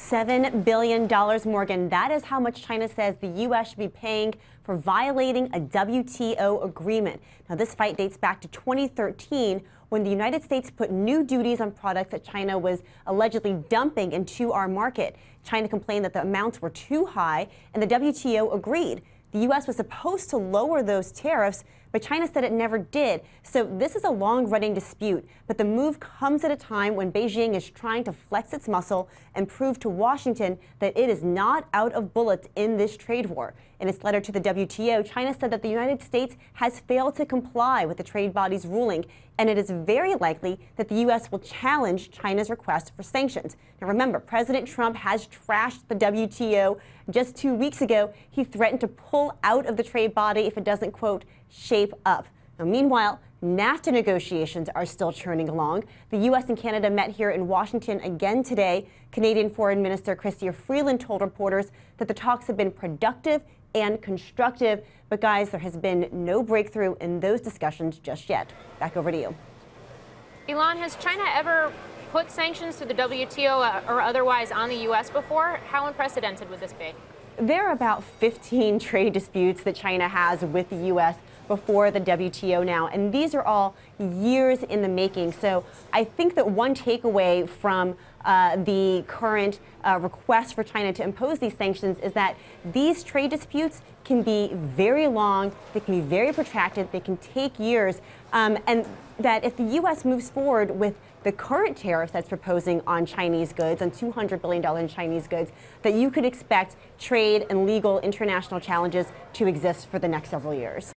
$7 billion, Morgan. That is how much China says the U.S. should be paying for violating a WTO agreement. Now, this fight dates back to 2013 when the United States put new duties on products that China was allegedly dumping into our market. China complained that the amounts were too high, and the WTO agreed. The U.S. was supposed to lower those tariffs, but China said it never did. So this is a long-running dispute, but the move comes at a time when Beijing is trying to flex its muscle and prove to Washington that it is not out of bullets in this trade war. In its letter to the WTO, China said that the United States has failed to comply with the trade body's ruling, and it is very likely that the U.S. will challenge China's request for sanctions. Now remember, President Trump has trashed the WTO. Just 2 weeks ago, he threatened to pull out of the trade body if it doesn't, quote, shape up. Now, meanwhile, NAFTA negotiations are still churning along. The U.S. and Canada met here in Washington again today. Canadian Foreign Minister Chrystia Freeland told reporters that the talks have been productive and constructive. But guys, there has been no breakthrough in those discussions just yet. Back over to you. Ylan, has China ever put sanctions through the WTO or otherwise on the U.S. before? How unprecedented would this be? There are about 15 trade disputes that China has with the U.S. before the WTO now, and these are all years in the making. So I think that one takeaway from the current request for China to impose these sanctions is that these trade disputes can be very long, they can be very protracted, they can take years, and that if the U.S. moves forward with the current tariffs that's proposing on Chinese goods, on $200 billion in Chinese goods, that you could expect trade and legal international challenges to exist for the next several years.